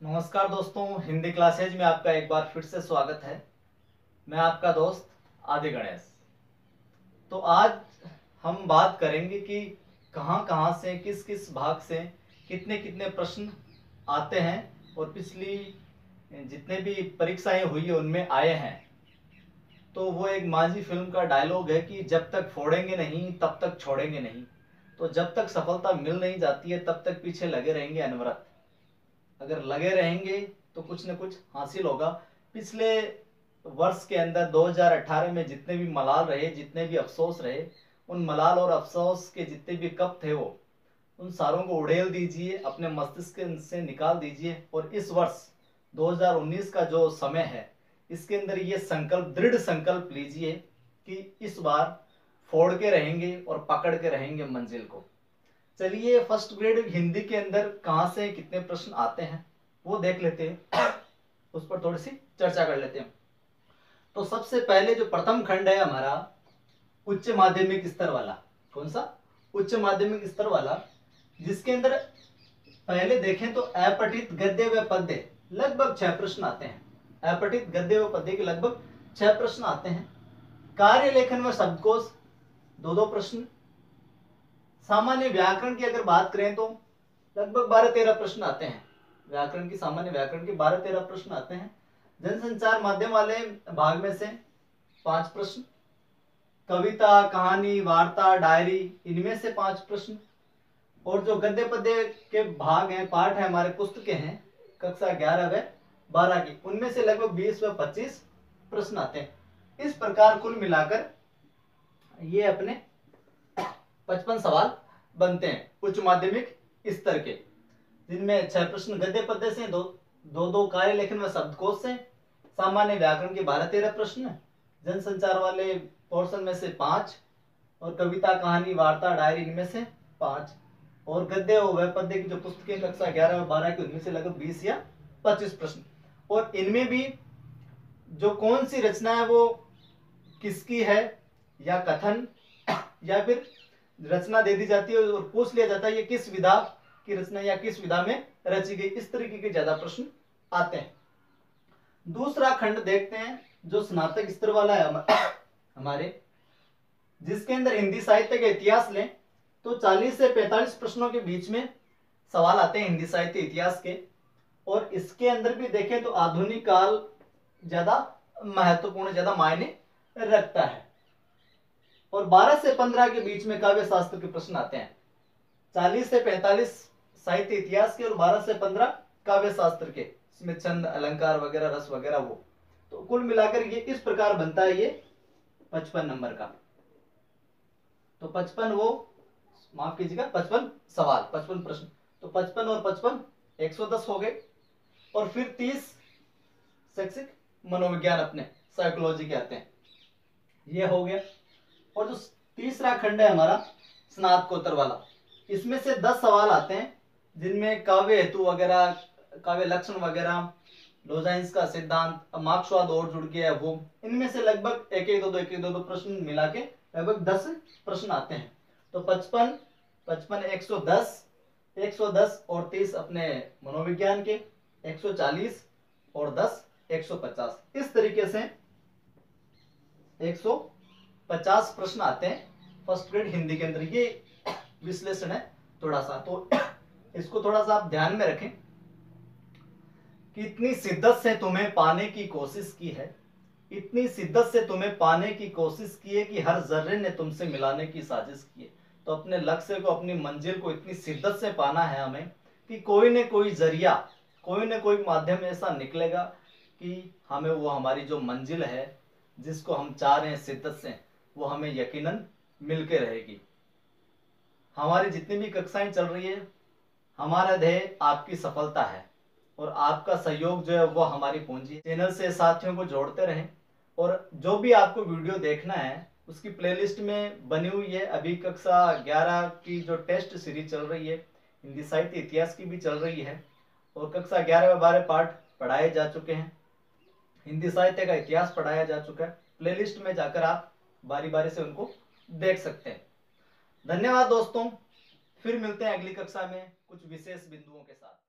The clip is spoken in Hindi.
नमस्कार दोस्तों, हिंदी क्लासेज में आपका एक बार फिर से स्वागत है। मैं आपका दोस्त आदि गणेश। तो आज हम बात करेंगे कि कहां कहां से, किस किस भाग से कितने कितने प्रश्न आते हैं और पिछली जितने भी परीक्षाएं हुई है उनमें आए हैं। तो वो एक मांझी फिल्म का डायलॉग है कि जब तक फोड़ेंगे नहीं तब तक छोड़ेंगे नहीं। तो जब तक सफलता मिल नहीं जाती है तब तक पीछे लगे रहेंगे अनवरत। अगर लगे रहेंगे तो कुछ न कुछ हासिल होगा। पिछले वर्ष के अंदर 2018 में जितने भी मलाल रहे, जितने भी अफसोस रहे, उन मलाल और अफसोस के जितने भी कप थे वो उन सारों को उड़ेल दीजिए, अपने मस्तिष्क से निकाल दीजिए और इस वर्ष 2019 का जो समय है इसके अंदर ये संकल्प, दृढ़ संकल्प लीजिए कि इस बार फोड़ के रहेंगे और पकड़ के रहेंगे मंजिल को। चलिए, फर्स्ट ग्रेड हिंदी के अंदर कहां से कितने प्रश्न आते हैं वो देख लेते हैं, उस पर थोड़ी सी चर्चा कर लेते हैं। तो सबसे पहले जो प्रथम खंड है हमारा उच्च माध्यमिक स्तर वाला। कौन सा? उच्च माध्यमिक स्तर वाला, जिसके अंदर पहले देखें तो अपठित गद्य व पद्य लगभग 6 प्रश्न आते हैं। अपठित गद्य व पद्य के लगभग 6 प्रश्न आते हैं। कार्य लेखन व शब्दकोश 2-2 प्रश्न। सामान्य व्याकरण की अगर बात करें तो लगभग 12-13 प्रश्न आते हैं। व्याकरण की, सामान्य व्याकरण के 12-13 प्रश्न आते हैं। जनसंचार माध्यम वाले भाग में से 5 प्रश्न। कविता, कहानी, वार्ता, डायरी, इनमें से 5 प्रश्न। और जो गद्य पद्य के भाग हैं, पाठ है, हमारे पुस्तकें हैं कक्षा 11 व 12 की, उनमें से लगभग 20 व 25 प्रश्न आते हैं। इस प्रकार कुल मिलाकर ये अपने 55 सवाल बनते हैं उच्च माध्यमिक स्तर के, जिनमें 6 प्रश्न गद्य पद्य से, दो कार्य लेखन व शब्दकोश से, सामान्य व्याकरण के 12-13 प्रश्न, जनसंचार वाले पोर्शन में से 5, और कविता, कहानी, वार्ता, डायरी, इनमें से 5, और गद्य व पद्य की जो पुस्तकें कक्षा 11 और 12 की, उनमें से लगभग 20 या 25 प्रश्न। और इनमें भी जो कौन सी रचना है वो किसकी है, या कथन, या फिर रचना दे दी जाती है और पूछ लिया जाता है ये किस विधा की रचना या किस विधा में रची गई, इस तरीके के ज्यादा प्रश्न आते हैं। दूसरा खंड देखते हैं जो स्नातक स्तर वाला है हमारे, जिसके अंदर हिंदी साहित्य का इतिहास लें तो 40 से 45 प्रश्नों के बीच में सवाल आते हैं हिंदी साहित्य इतिहास के। और इसके अंदर भी देखें तो आधुनिक काल ज्यादा महत्वपूर्ण, ज्यादा मायने रखता है। और 12 से 15 के बीच में काव्य शास्त्र के प्रश्न आते हैं। 40 से 45 साहित्य इतिहास के और 12 से 15 काव्य शास्त्र के, इसमें छंद, अलंकार वगैरह, रस वगैरह वो। तो कुल मिलाकर ये इस प्रकार बनता है, ये 55 नंबर का। तो 55 वो, माफ कीजिएगा, 55 सवाल, 55 प्रश्न। तो 55 और 55 110 हो गए। और फिर 30 शैक्षिक मनोविज्ञान अपने साइकोलॉजी के आते हैं, ये हो गया। और जो तीसरा खंड है हमारा स्नातकोत्तर वाला, इसमें से 10 सवाल आते हैं, जिनमें काव्य हेतु वगैरह, काव्य लक्षण वगैरह, लोजाइंस का सिद्धांत, मार्क्सवाद और जुड़ गया है वो। इनमें से लगभग 1-1, 2-2 प्रश्न मिला के लगभग 10 प्रश्न आते हैं। तो 55, 110, 110 और 30 अपने मनोविज्ञान के, 140 और 10 150, इस तरीके से 150 प्रश्न आते हैं फर्स्ट ग्रेड हिंदी के अंदर। ये विश्लेषण है थोड़ा सा, तो इसको थोड़ा सा आप ध्यान में रखें कि इतनी शिद्दत से तुम्हें पाने की कोशिश की है, इतनी शिद्दत से तुम्हें पाने की कोशिश की है कि हर जर्रे ने तुमसे मिलाने की साजिश की है। तो अपने लक्ष्य को, अपनी मंजिल को इतनी शिद्दत से पाना है हमें कि कोई न कोई जरिया, कोई न कोई माध्यम ऐसा निकलेगा कि हमें वो, हमारी जो मंजिल है जिसको हम चाह रहे हैं शिद्दत से, वो हमें यकीनन मिलके रहेगी। हमारी जितनी भी कक्षाएं चल रही है, हमारा ध्येय आपकी सफलता है और आपका सहयोग जो है वो हमारी पूंजी। चैनल से साथियों को जोड़ते रहें और जो भी आपको वीडियो देखना है उसकी प्लेलिस्ट में बनी हुई है। अभी कक्षा 11 की जो टेस्ट सीरीज चल रही है, हिंदी साहित्य इतिहास की भी चल रही है, और कक्षा 11 व 12 पाठ पढ़ाए जा चुके हैं, हिंदी साहित्य का इतिहास पढ़ाया जा चुका है। प्लेलिस्ट में जाकर आप बारी बारी से उनको देख सकते हैं। धन्यवाद दोस्तों, फिर मिलते हैं अगली कक्षा में कुछ विशेष बिंदुओं के साथ।